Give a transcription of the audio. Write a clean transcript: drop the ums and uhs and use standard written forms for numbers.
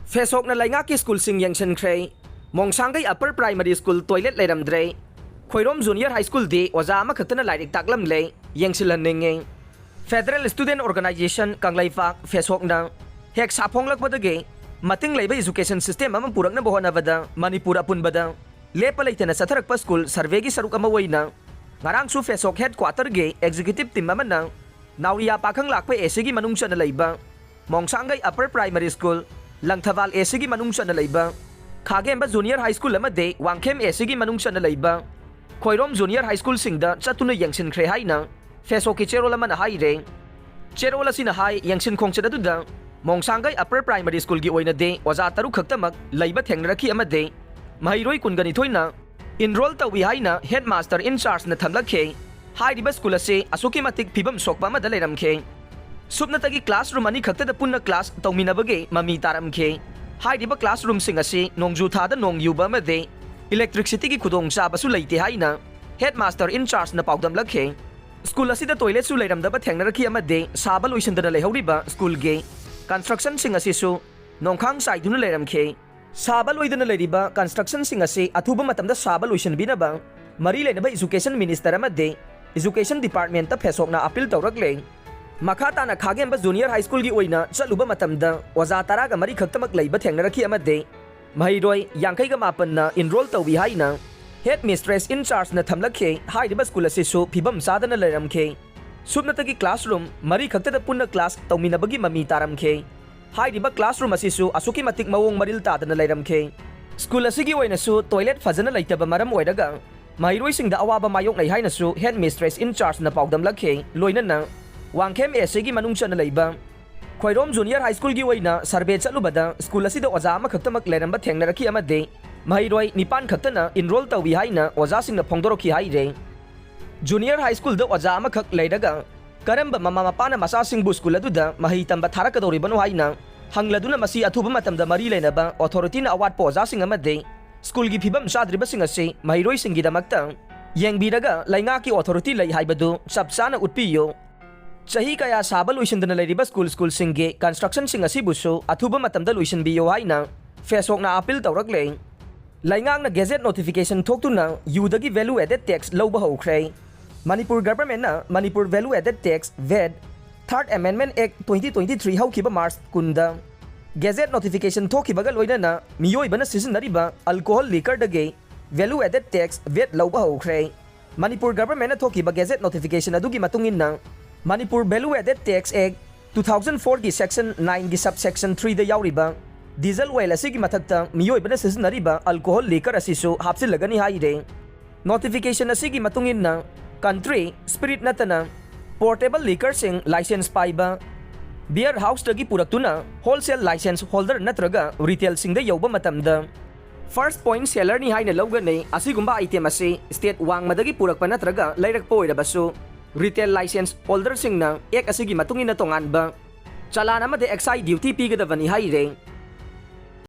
फेसोक लाइंगा की स्कूल सिंह यंगसिनख्रे Mongsangei upper primary school toilet लैरमद्रे खोइरोम जूनियर हाई स्कूल दी ओजा खक्तना लाइरिक ताकलमले यंगसिलहन्निंगी फेडरल स्टूडेंट ऑर्गेनाइजेशन कंगलाइफाक फेसोकना हेक साफोंगलकबदगे मतिंग लेबे एजुकेशन सिस्टम अमम पुरकनब होनबदा मणिपुर अपुनबदा लेप लेतना चथरकप स्कूल सर्वे की सरुक अमा ओइना ngarangsu फेसोक हेडक्वार्टर गे एग्जीक्यूटिव टीम अमना नाउरिया पाखंग लाकपे एसीगी मनुंग चना लैबा मोंगसांगई अपर प्राइमरी स्कूल लंगथवाल एसीगी मनुंग चना लैबा खागेंब जूनियर हाई स्कूल अमदे वांगखेम एसीगी मनुंग चना लैबा खोइरोम जूनियर हाई स्कूल सिंगदा चतुना यंगसिनख्रे हाइना फेसोक की चेरोल अमना हाइरे चेरोल असिना हाइ यंगसिन खोंगचददुदा मोंगसांगई अपर प्राइमरी स्कूल की ओइनदे ओजा तरु खक्तमक लैबा थेंगरखी अमदे महिरोई कुनगनिथोइना इनरोल तवी हाइना हेडमास्टर इंचार्ज न थमलखे हाइरिबा स्कूल असे असुकी मतिक फिबम सोकबा अमदा लेरमखे सुबनतगी क्लासरूम अनि खक्तदा पुन्ना क्लास तौमिनबगे ममी तारमखे हाइरिबा क्लासरूम सिंग असे नोंगजु थादा नोंग युबा अमदे इलेक्ट्रिसिटी की खुदोंग चाबसु लैते हाइना हेडमास्टर इंचार्ज न पाउदमलखे स्कूल असिदा टॉयलेट सु लेरमदबा थेंगरखी अमदे साबा लोइसंदना लेहौरिबा स्कूल गे कंस्ट्रक्शन सिंग असिसु नोंखांग साइदुना लेरमखे साबा लोइदना लेरिबा कंस्ट्रक्शन सिंग असे अथुबा मतमदा साबा लोइसनबिनबा मरी लेनबा एजुकेशन मिनिस्टर अमदे एजुकेशन डिपार्टमेंट फेसोकना अपील तौरकले मखाताना खागेंबा जूनियर हाई स्कूल की ओइना चलुबा मतमदा ओजा तरागा मरी खक्तमक लैबा थेंगरखी अमदे महिरोय यांखैगा मापन्ना इनरोल तौबी हाइना हेड मिस्ट्रेस इंचार्ज न थमलखे हाइरिबा स्कूल असिसु फिबम सादना लेरमखे सुबनतगी क्लासरूम मरी खक्तदा पुन्ना क्लास तौमिनबगी ममी तारमखे हाइरिबा क्लासरूम असिसु असुकी मतिक मवोंग मरिल तादना लेरमखे स्कूल असिगी ओइनसु टॉयलेट फजना लैतबा मरम ओइरगा महिरोइसिंगदा अवाबा मायोक हाइनसु हेड मिस्ट्रेस इंचार्ज न पाउदमलखे लोइनना वांगखेम एसेगी मनुंग चना लैबा खोइरोम जूनियर हाई स्कूल की ओइना सर्वे चलुबदा स्कूल असिदा ओजा अमा खक्तमक लेरमबा थेंगनरखी अमदे महिरोय निपान खक्तना इनरोल तौबी हाइना ओजासिंगना फोंदोरखी हाइरे जूनियर हाई स्कूल द ओजा अमा खक लैरगा करंबा ममा मपाना मसासिंगबु स्कूल अदुदा मही तंबा थारकदौरिबनो हाइना हंगलदुना मसी अथुबा मतमदा मरी लेनबा अथॉरिटीना अवाटपा ओजासिंग अमदे स्कूल की फिबम चाद्रिबसिंग असे महिरोइसिंगीदमक्ता येंगबीरगा लैंगाकी अथॉरिटी लै हाइबदु चपचाना उटपियो चाही कया साबा लोइसंदना लेरिबा स्कूल सिंगे कंस्ट्रक्शन सिंग असिबुसु अथुबा मतमदा लोइसनबियो हाइना फेसोकना अपील तौरकले लैंगांगना गेजेट नोटिफिकेशन थोक्तुना यूदगी वैल्यू एडेड टैक्स लौबा हौख्रे मणिपुर गवर्नमेंटना Manipur value added tax VAT third amendment act 2023 हौखिबा मार्च कुंदा गेजेट नोटिफिकेशन थोखिबगा लोइनना मियोइबना सिजनरिबा अल्कोहल लिकर दगे वैल्यू एडेड टैक्स वेड लौबा हौख्रे मणिपुर गवर्नमेंटना थोखिबा गेजेट नोटिफिकेशन अदुगी मतुंगिन्ना Manipur value added tax act 2004 की सेक्शन 9 की सबसेक्शन 3 दा याउरिबा डीजल ऑयल असिगी मथक्ता मियोइबना सिजनरिबा अल्कोहल लिकर असिसु हापसिलगनी हाइरे नोटिफिकेशन असिगी मतुंगिन्ना कंट्री स्पिरिट नतना पोर्टेबल लिकर सिंग लाइसेंस पाइबा बियर हाउस तगी पुरक्तुना होलसेल लाइसेंस होल्डर नत्रगा रिटेल सिंगदा यौबा मतमदा फर्स्ट पॉइंट सेलर नि हाइना लौगने असिगुंबा आइटम असे स्टेट वांगमदगी पुरक्पा नत्रगा लैरक्पा ओइरबसु रिटेल लाइसेंस होल्डर सिंगना एक असिगी मतुंगिना तोंगानबा चलान अमदे एक्साइज ड्यूटी पीगदबनी हाइरे